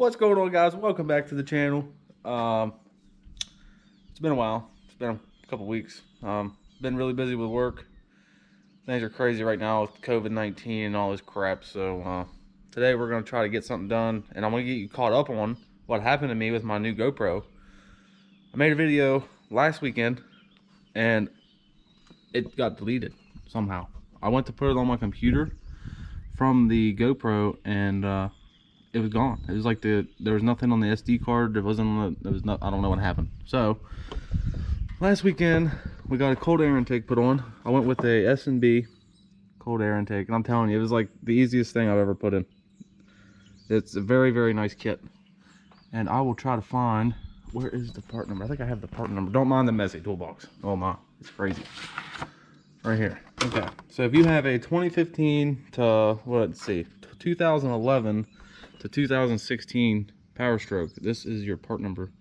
What's going on, guys? Welcome back to the channel. It's been a while. It's been a couple weeks. Been really busy with work. Things are crazy right now with COVID-19 and all this crap. So today we're going to try to get something done, and I'm going to get you caught up on what happened to me with my new GoPro. I made a video last weekend and it got deleted somehow. I went to put it on my computer from the GoPro and it was gone. It was like there was nothing on the SD card. There wasn't. I don't know what happened. So last weekend we got a cold air intake put on. I went with a S&B cold air intake, and I'm telling you, it was like the easiest thing I've ever put in. It's a very, very nice kit, and I will try to find, where is the part number? I think I have the part number. Don't mind the messy toolbox. Oh my, it's crazy. Right here. Okay, so if you have a 2015 to, let's see, 2011 to 2016 Power Stroke, this is your part number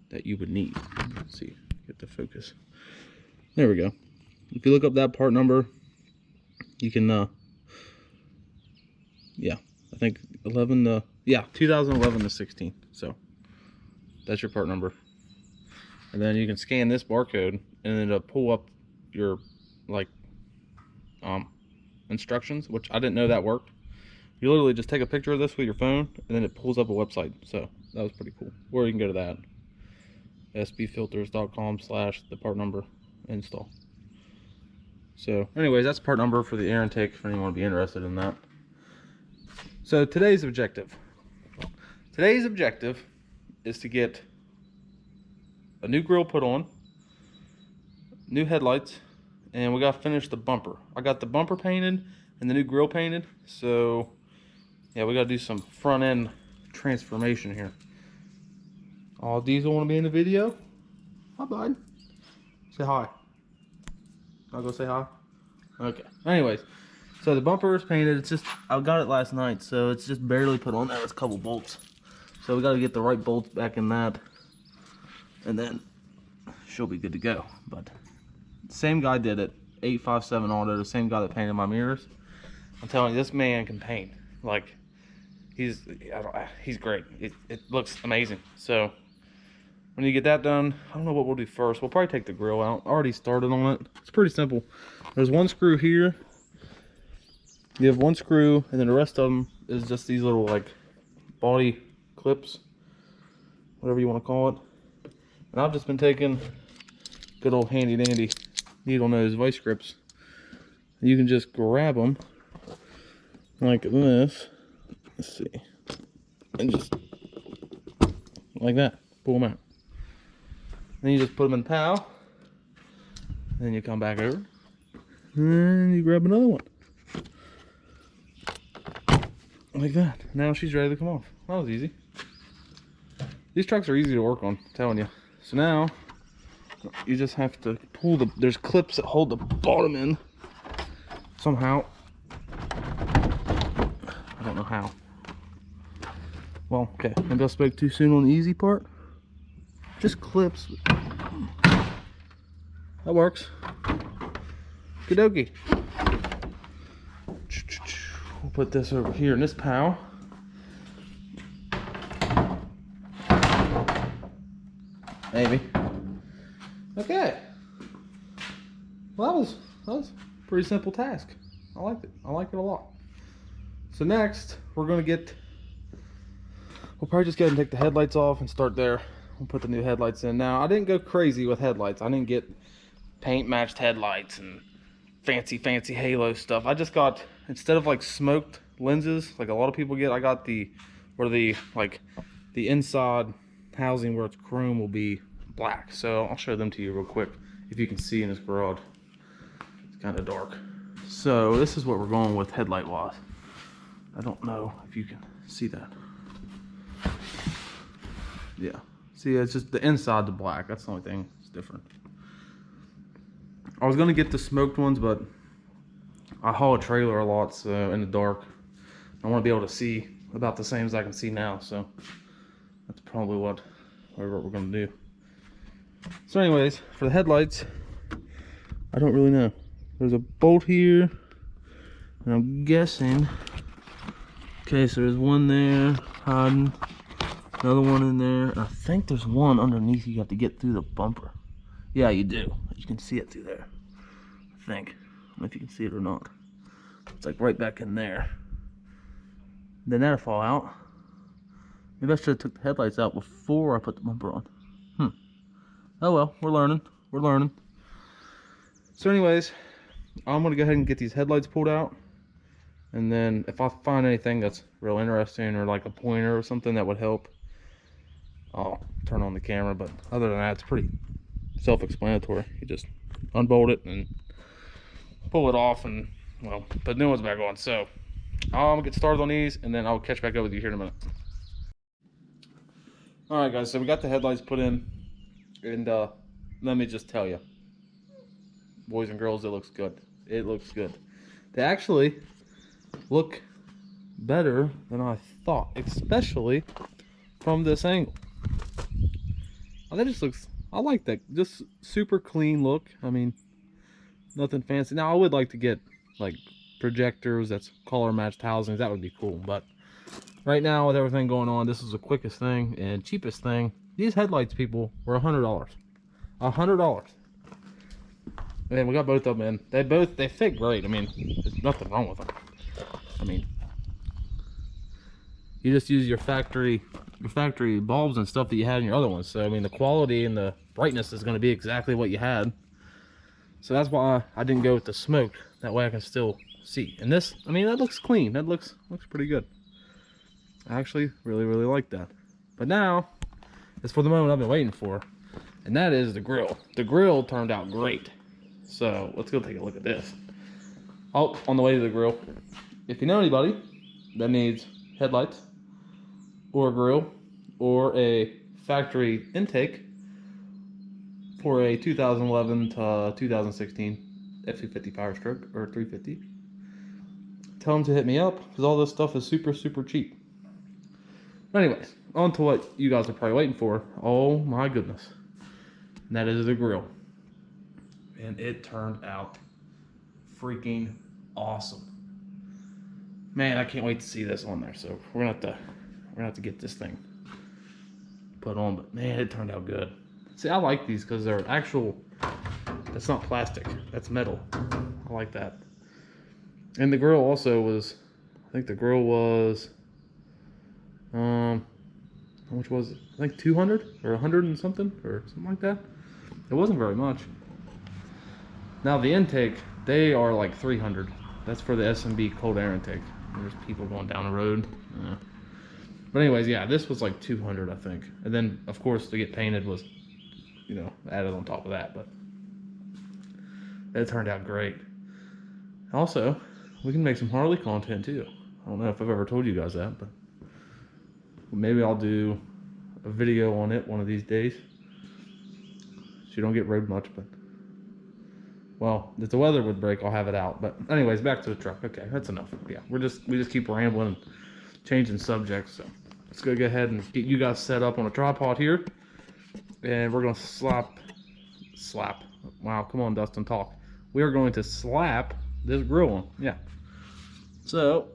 that you would need. Let's see, get the focus. There we go. If you look up that part number, you can yeah, I think 2011 to 16. So that's your part number, and then you can scan this barcode and it'll pull up your instructions, which I didn't know that worked. You literally just take a picture of this with your phone and then it pulls up a website. So that was pretty cool. Or you can go to that sbfilters.com/the part number install. So anyways, that's part number for the air intake if anyone would be interested in that. So today's objective is to get a new grill put on, new headlights, and we got to finish the bumper. I got the bumper painted and the new grill painted. So yeah, we got to do some front end transformation here. Oh, Diesel want to be in the video? Hi, bud. Say hi. I'll go say hi. Okay. Anyways, so the bumper is painted. It's just, I got it last night, so it's just barely put on. There was a couple bolts. So we got to get the right bolts back in that, and then she'll be good to go. But same guy did it. 857 Auto, the same guy that painted my mirrors. I'm telling you, this man can paint. Like, he's great. It looks amazing. So when you get that done, I don't know what we'll do first. We'll probably take the grill out. I already started on it. It's pretty simple. There's one screw here. You have one screw, and then the rest of them is just these little like body clips, whatever you want to call it. And I've just been taking good old handy dandy needle nose vice grips. You can just grab them like this. Let's see, and just like that, pull them out. Then you just put them in POW. Then you come back over and you grab another one like that. Now she's ready to come off. That was easy. These trucks are easy to work on, I'm telling you. So now you just have to pull there's clips that hold the bottom in somehow. I don't know how. Well, okay, maybe I spoke too soon on the easy part. Just clips. That works. Good dokey. We'll put this over here in this POW. Maybe. Okay. Well, that was a pretty simple task. I liked it. I like it a lot. So next, we're gonna we'll probably just go ahead and take the headlights off and start there. We'll put the new headlights in. Now, I didn't go crazy with headlights. I didn't get paint matched headlights and fancy halo stuff. I just got, instead of like smoked lenses like a lot of people get, I got the inside housing where it's chrome will be black. So I'll show them to you real quick if you can see in this garage. It's kind of dark. So this is what we're going with headlight wise. I don't know if you can see that. Yeah, see, it's just the inside the black. That's the only thing that's different. I was gonna get the smoked ones, but I haul a trailer a lot, so in the dark I want to be able to see about the same as I can see now. So that's probably what we're gonna do. So anyways, for the headlights, I don't really know. There's a bolt here, and I'm guessing, okay, so there's one there hiding. Another one in there. And I think there's one underneath you have to get through the bumper. Yeah, you do. You can see it through there. I think. I don't know if you can see it or not. It's like right back in there. Then that'll fall out. Maybe I should have took the headlights out before I put the bumper on. Oh well, we're learning. We're learning. So anyways, I'm gonna go ahead and get these headlights pulled out. And then if I find anything that's real interesting or like a pointer or something that would help, I'll turn on the camera. But other than that, it's pretty self-explanatory. You just unbolt it and pull it off and, well, put new ones back on. So I'm gonna get started on these and then I'll catch back up with you here in a minute. All right, guys, so we got the headlights put in, and let me just tell you, boys and girls, it looks good. It looks good. They actually look better than I thought, especially from this angle. Oh, that just looks, I like that. Just super clean look. I mean, nothing fancy. Now, I would like to get like projectors that's color matched housings. That would be cool, but right now, with everything going on, this is the quickest thing and cheapest thing. These headlights, people, were $100. $100. And we got both of them in. They fit great. I mean, there's nothing wrong with them. I mean, you just use your factory bulbs and stuff that you had in your other ones. So I mean, the quality and the brightness is going to be exactly what you had. So that's why I didn't go with the smoke. That way I can still see. And this, I mean, that looks clean. That looks pretty good. I actually really like that. But now it's for the moment I've been waiting for, and that is the grill. The grill turned out great. So let's go take a look at this. Oh, on the way to the grill, if you know anybody that needs headlights or a grill or a factory intake for a 2011 to 2016 F250 Power Stroke or 350, tell them to hit me up, because all this stuff is super cheap. But anyways, on to what you guys are probably waiting for. Oh my goodness. And that is the grill. And it turned out freaking awesome. Man, I can't wait to see this on there. So we're gonna have to get this thing put on. But man, it turned out good. See, I like these because they're actual, that's not plastic, that's metal. I like that. And the grill also was, I think the grill was, how much was it? I think 200 or 100 and something or something like that. It wasn't very much. Now the intake, they are like 300. That's for the S&B cold air intake. There's people going down the road. But anyways, yeah, this was like 200, I think. And then of course to get painted was, you know, added on top of that. But it turned out great. Also, we can make some Harley content too. I don't know if I've ever told you guys that, but maybe I'll do a video on it one of these days. So you don't get rode much, but, well, if the weather would break, I'll have it out. But anyways, back to the truck. Okay, that's enough. Yeah, we just keep rambling and changing subjects. So let's go ahead and get you guys set up on a tripod here, and we're gonna slap. Wow, come on, Dustin, talk. We are going to slap this grill on. Yeah. So.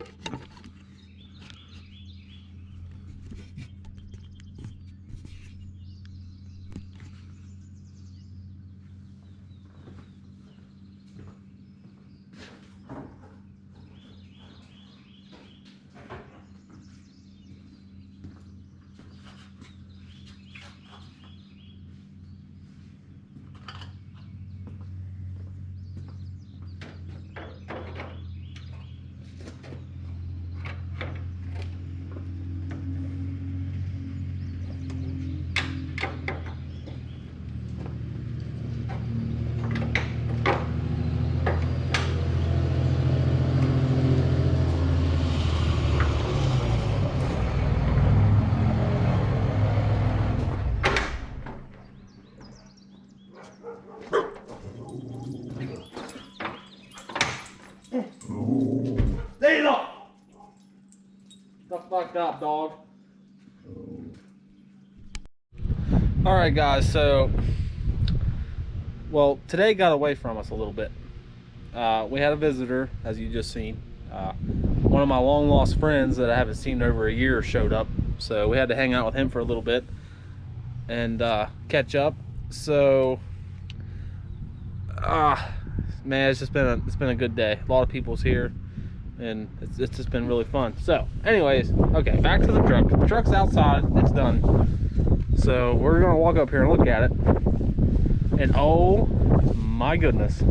Stay up! Stuff like that, dog. Alright guys, so, well, today got away from us a little bit. We had a visitor, as you just seen. One of my long lost friends that I haven't seen in over a year showed up. so we had to hang out with him for a little bit and catch up. So man, it's been a good day. A lot of people's here, and it's just been really fun. So anyways, okay, back to the truck. The truck's outside, it's done. So we're gonna walk up here and look at it, and oh my goodness,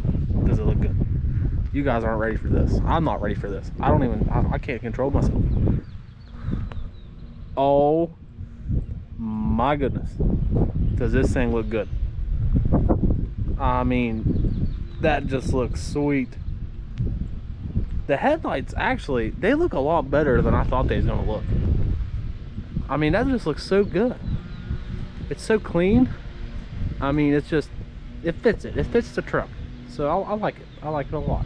does it look good. You guys aren't ready for this. I'm not ready for this. I can't control myself. Oh my goodness, does this thing look good. I mean, that just looks sweet. The headlights, actually, they look a lot better than I thought they was gonna look. I mean, that just looks so good. It's so clean. I mean, it fits it. It fits the truck. So I like it. I like it a lot.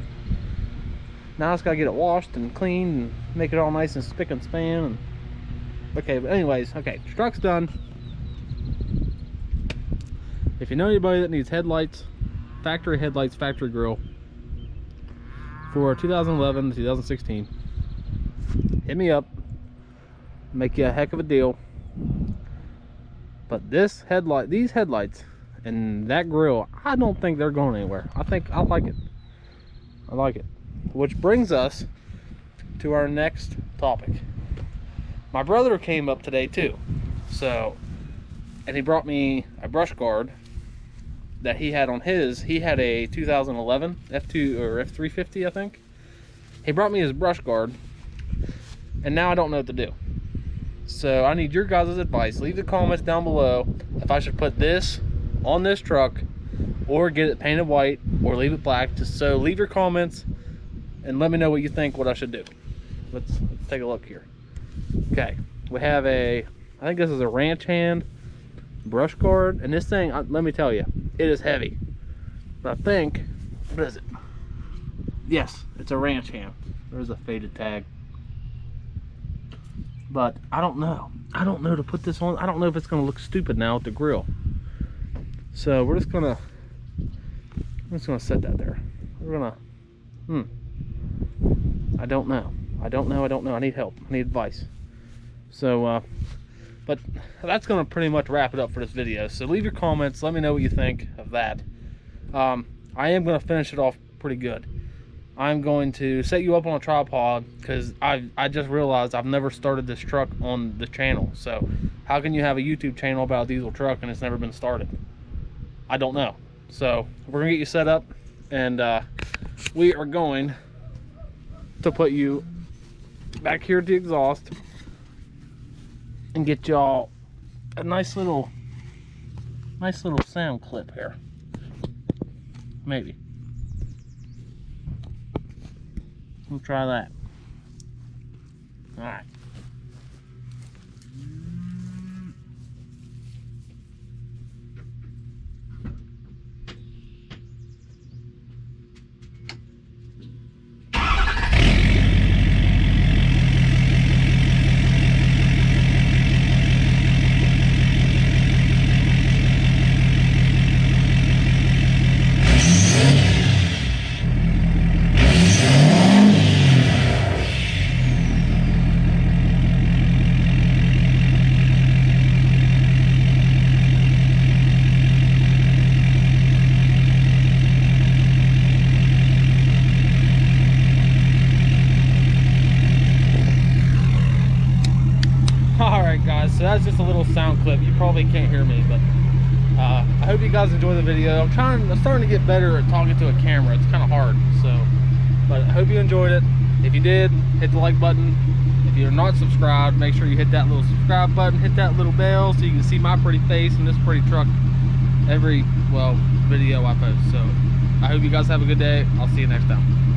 Now I just gotta get it washed and cleaned and make it all nice and spick and span. And okay, but anyways, okay, truck's done. If you know anybody that needs headlights, factory headlights, factory grill for 2011 to 2016, hit me up. Make you a heck of a deal. But these headlights and that grill, I don't think they're going anywhere. I like it. I like it. Which brings us to our next topic. My brother came up today too, and he brought me a brush guard that he had on his. He had a 2011 F2 or F350, I think. He brought me his brush guard, and now I don't know what to do. So I need your guys' advice. Leave the comments down below if I should put this on this truck or get it painted white or leave it black. So leave your comments and let me know what you think, what I should do. Let's take a look here. Okay, we have I think this is a ranch hand brush guard, and this thing, let me tell you, it is heavy. But I think, what is it? Yes, it's a ranch hand. There's a faded tag. But I don't know to put this on. I don't know if it's gonna look stupid now with the grill. So we're just gonna set that there. We're gonna I don't know. I need help. I need advice. So but that's gonna pretty much wrap it up for this video. So leave your comments, let me know what you think of that. I am gonna finish it off pretty good. I'm going to set you up on a tripod because I just realized I've never started this truck on the channel. So how can you have a YouTube channel about a diesel truck and it's never been started? I don't know. So we're gonna get you set up, and we are going to put you back here at the exhaust and get y'all a nice little sound clip here. Maybe. We'll try that. All right. So that's just a little sound clip. You probably can't hear me, but I hope you guys enjoy the video. I'm starting to get better at talking to a camera. It's kind of hard, but I hope you enjoyed it. If you did, hit the like button. If you're not subscribed, make sure you hit that little subscribe button, hit that little bell so you can see my pretty face and this pretty truck every video I post. So I hope you guys have a good day. I'll see you next time.